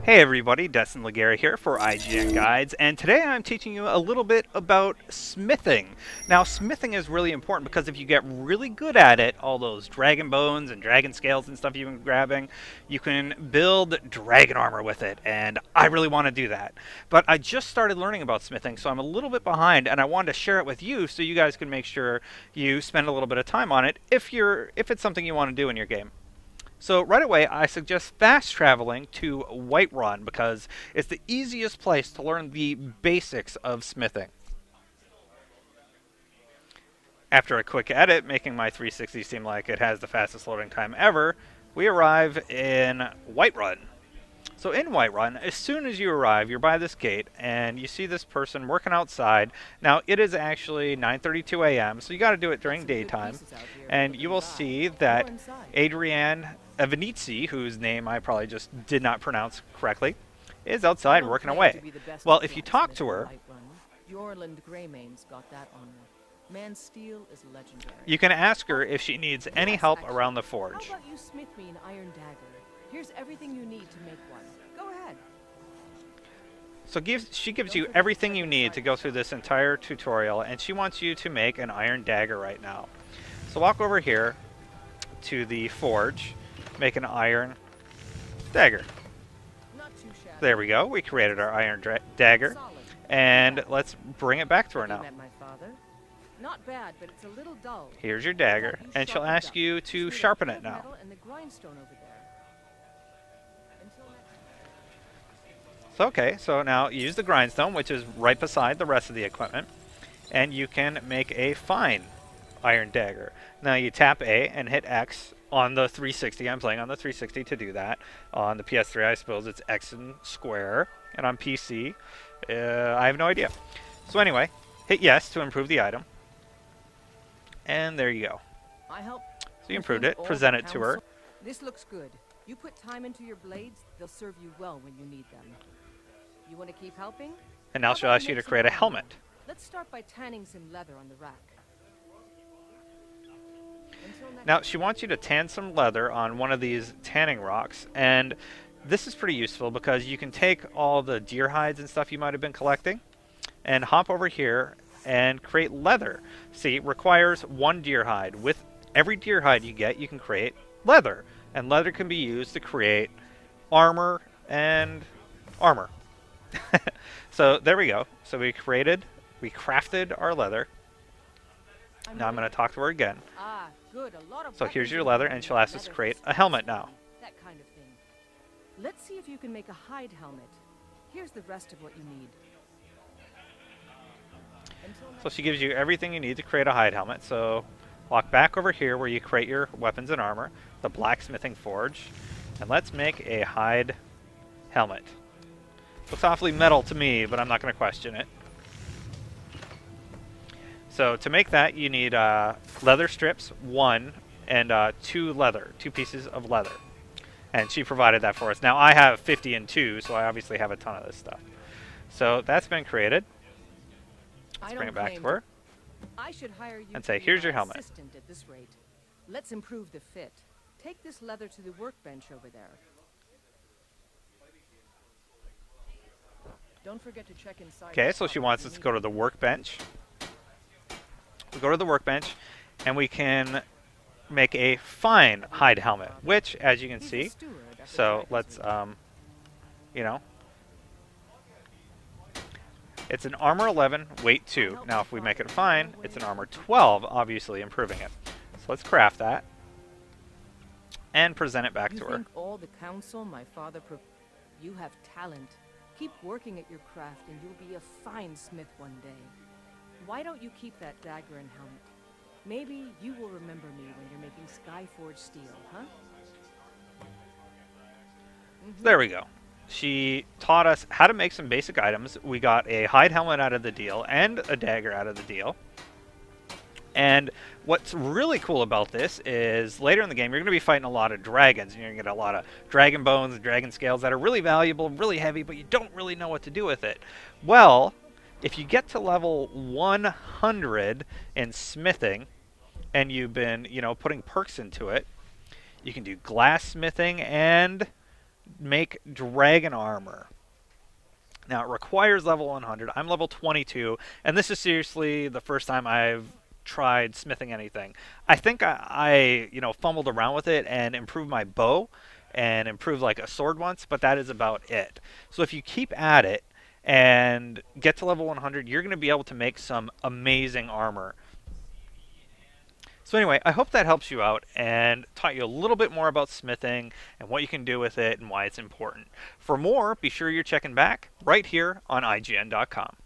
Hey everybody, Destin Laguerre here for IGN Guides, and today I'm teaching you a little bit about smithing. Now, smithing is really important because if you get really good at it, all those dragon bones and dragon scales and stuff you've been grabbing, you can build dragon armor with it, and I really want to do that. But I just started learning about smithing, so I'm a little bit behind, and I wanted to share it with you so you guys can make sure you spend a little bit of time on it if it's something you want to do in your game. So right away, I suggest fast traveling to Whiterun because it's the easiest place to learn the basics of smithing. After a quick edit, making my 360 seem like it has the fastest loading time ever, we arrive in Whiterun. So in Whiterun, as soon as you arrive, you're by this gate, and you see this person working outside. Now, it is actually 9:32 a.m., so you got to do it during daytime. And you will see that Adrienne Avenizi, whose name I probably just did not pronounce correctly, is outside working away. Well, if you talk to her, you can ask her if she needs any help around the forge. How about you smith me an iron dagger? Here's everything you need to make one. Go ahead. So she gives you everything you need to go through this entire tutorial, and she wants you to make an iron dagger right now. So walk over here to the forge, make an iron dagger. There we go. We created our iron dagger, and let's bring it back to her now. Not bad, but it's a little dull. Here's your dagger, and she'll ask you to sharpen it now. So, okay, so now use the grindstone, which is right beside the rest of the equipment, and you can make a fine iron dagger. Now you tap A and hit X on the 360. I'm playing on the 360 to do that. On the PS3, I suppose it's X and square, and on PC, I have no idea. So anyway, hit yes to improve the item, and there you go. So you improved it, present it to her. This looks good. You put time into your blades, they'll serve you well when you need them. You want to keep helping? And now she'll ask you to create a helmet. Let's start by tanning some leather on the rack. Now she wants you to tan some leather on one of these tanning rocks, and this is pretty useful because you can take all the deer hides and stuff you might have been collecting and hop over here and create leather. See, it requires one deer hide. With every deer hide you get, you can create leather, and leather can be used to create armor and armor. So there we go. So we crafted our leather. Now I'm going to talk to her again. Good. So here's your leather, and she'll ask us to create a helmet now. That kind of thing. Let's see if you can make a hide helmet. Here's the rest of what you need. So she gives you everything you need to create a hide helmet. So walk back over here where you create your weapons and armor, the blacksmithing forge, and let's make a hide helmet. Looks awfully metal to me, but I'm not going to question it. So to make that, you need leather strips, 1, and 2 pieces of leather. And she provided that for us. Now I have 50 and 2, so I obviously have a ton of this stuff. So that's been created. Let's bring it back to her. I should hire you and say, here's your helmet. At this rate. Let's improve the fit. Take this leather to the workbench over there. Don't forget to check inside. Okay, so she wants us to go to the workbench. We go to the workbench, and we can make a fine hide helmet, which, as you can see, so let's, you know, it's an armor 11, weight 2. Now, if we make it fine, it's an armor 12, obviously improving it. So let's craft that and present it back to her. All the counsel my father you have talent. Keep working at your craft, and you'll be a fine smith one day. Why don't you keep that dagger and helmet? Maybe you will remember me when you're making Skyforge steel, huh? There we go. She taught us how to make some basic items. We got a hide helmet out of the deal and a dagger out of the deal. And what's really cool about this is later in the game, you're going to be fighting a lot of dragons. And you're going to get a lot of dragon bones and dragon scales that are really valuable, really heavy, but you don't really know what to do with it. Well, if you get to level 100 in smithing, and you've been, you know, putting perks into it, you can do glass smithing and make dragon armor. Now, it requires level 100. I'm level 22, and this is seriously the first time I've tried smithing anything. I think I fumbled around with it and improved my bow and improved like a sword once, but that is about it. So if you keep at it and get to level 100, you're going to be able to make some amazing armor. So anyway, I hope that helps you out and taught you a little bit more about smithing and what you can do with it and why it's important. For more, be sure you're checking back right here on IGN.com.